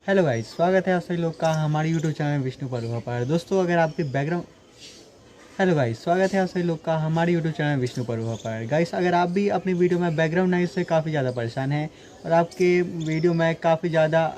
Hello guys, स्वागत है आप सभी लोग का हमारे यूट्यूब चैनल विष्णु परुवा पर। दोस्तों अगर आपके बैकग्राउंड हेलो गाइस, स्वागत है आप सभी लोग का हमारे यूट्यूब चैनल विष्णु परुवा पर। गाइस अगर आप भी अपनी वीडियो में बैकग्राउंड नॉइज़ से काफ़ी ज़्यादा परेशान हैं और आपके वीडियो में काफ़ी ज़्यादा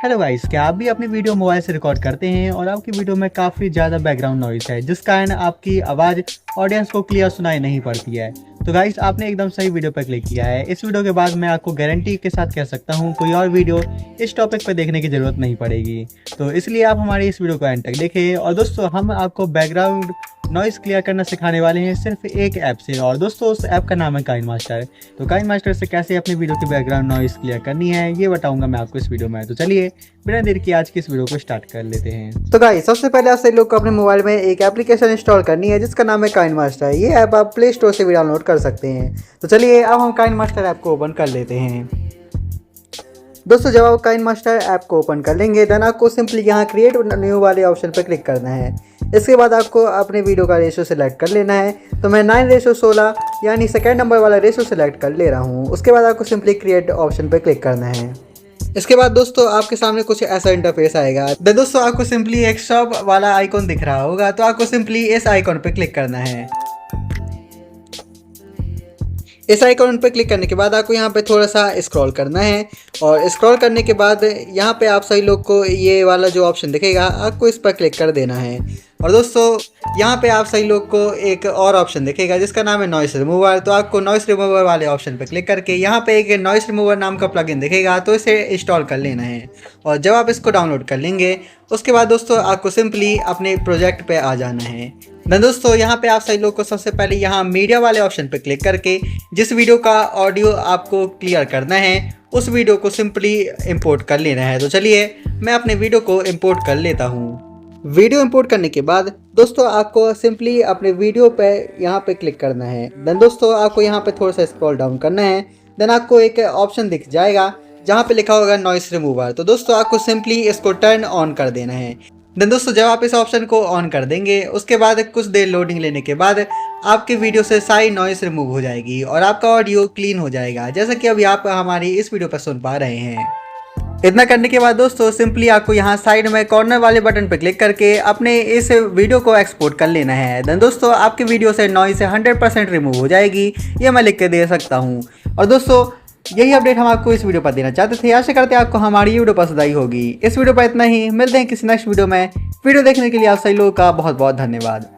हेलो गाइस, क्या आप भी अपनी वीडियो मोबाइल से रिकॉर्ड करते हैं और आपकी वीडियो में काफ़ी ज़्यादा बैकग्राउंड नॉइज़ है जिस कारण आपकी आवाज़ ऑडियंस को क्लियर सुनाई नहीं पड़ती है? तो गाइस आपने एकदम सही वीडियो पर क्लिक किया है। इस वीडियो के बाद मैं आपको गारंटी के साथ कह सकता हूँ कोई और वीडियो इस टॉपिक पर देखने की ज़रूरत नहीं पड़ेगी। तो इसलिए आप हमारी इस वीडियो को एंड तक देखें। और दोस्तों हम आपको बैकग्राउंड नॉइज़ क्लियर करना सिखाने वाले हैं सिर्फ एक ऐप से, और दोस्तों उस ऐप का नाम है काइनमास्टर। तो काइनमास्टर से कैसे अपनी वीडियो की बैकग्राउंड नॉइज़ क्लियर करनी है ये बताऊंगा मैं आपको इस वीडियो में। तो चलिए बिना देर की आज की इस वीडियो को स्टार्ट कर लेते हैं। तो गाइस सबसे पहले आप सभी लोग को अपने मोबाइल में एक एप्लीकेशन इंस्टॉल करनी है जिसका नाम है काइनमास्टर। ये ऐप आप प्ले स्टोर से भी डाउनलोड कर सकते हैं। तो चलिए अब हम काइनमास्टर ऐप को ओपन कर लेते हैं। दोस्तों जब आप काइनमास्टर ऐप को ओपन कर लेंगे देन आपको सिंपली यहाँ क्रिएट न्यू वाले ऑप्शन पर क्लिक करना है। इसके बाद आपको अपने वीडियो का रेशो सेलेक्ट कर लेना है। तो मैं 9:16 यानी सेकेंड नंबर वाला रेशो सेलेक्ट कर ले रहा हूँ। उसके बाद आपको सिंपली क्रिएट ऑप्शन पर क्लिक करना है। इसके बाद दोस्तों आपके सामने कुछ ऐसा इंटरफेस आएगा। दोस्तों आपको सिंपली एक शॉप वाला आइकॉन दिख रहा होगा, तो आपको सिंपली इस आइकॉन पे क्लिक करना है। इस आइकॉन पे क्लिक करने के बाद आपको यहाँ पे थोड़ा सा स्क्रॉल करना है, और स्क्रॉल करने के बाद यहाँ पे आप सभी लोग को ये वाला जो ऑप्शन दिखेगा आपको इस पर क्लिक कर देना है। और दोस्तों यहाँ पे आप सभी लोग को एक और ऑप्शन दिखेगा जिसका नाम है नॉइस रिमूवर। तो आपको नॉइस रिमूवर वाले ऑप्शन पे क्लिक करके यहाँ पे एक नॉइस रिमूवर नाम का प्लगइन दिखेगा, तो इसे इंस्टॉल कर लेना है। और जब आप इसको डाउनलोड कर लेंगे उसके बाद दोस्तों आपको सिंपली अपने प्रोजेक्ट पे आ जाना है। दोस्तों यहाँ पे आप सभी लोग को सबसे पहले यहाँ मीडिया वाले ऑप्शन पे क्लिक करके जिस वीडियो का ऑडियो आपको क्लियर करना है उस वीडियो को सिंपली इंपोर्ट कर लेना है। तो चलिए मैं अपने वीडियो को इंपोर्ट कर लेता हूँ। वीडियो इंपोर्ट करने के बाद दोस्तों आपको सिंपली अपने वीडियो पे यहाँ पे क्लिक करना है। देन दोस्तों आपको यहाँ पे थोड़ा सा स्क्रॉल डाउन करना है। देन आपको एक ऑप्शन दिख जाएगा जहाँ पे लिखा होगा नॉइस रिमूवर। तो दोस्तों आपको सिंपली इसको टर्न ऑन कर देना है। देन दोस्तों जब आप इस ऑप्शन को ऑन कर देंगे उसके बाद कुछ देर लोडिंग लेने के बाद आपके वीडियो से सारी नॉइस रिमूव हो जाएगी और आपका ऑडियो क्लीन हो जाएगा, जैसा कि अभी आप हमारी इस वीडियो पर सुन पा रहे हैं। इतना करने के बाद दोस्तों सिंपली आपको यहाँ साइड में कॉर्नर वाले बटन पर क्लिक करके अपने इस वीडियो को एक्सपोर्ट कर लेना है। देन दोस्तों आपके वीडियो से नॉइस 100% रिमूव हो जाएगी, ये मैं लिख के दे सकता हूँ। और दोस्तों यही अपडेट हम आपको इस वीडियो पर देना चाहते थे। आशा करते हैं आपको हमारी वीडियो पसंद आई होगी। इस वीडियो पर इतना ही, मिलते हैं किसी नेक्स्ट वीडियो में। वीडियो देखने के लिए आप सभी लोगों का बहुत बहुत धन्यवाद।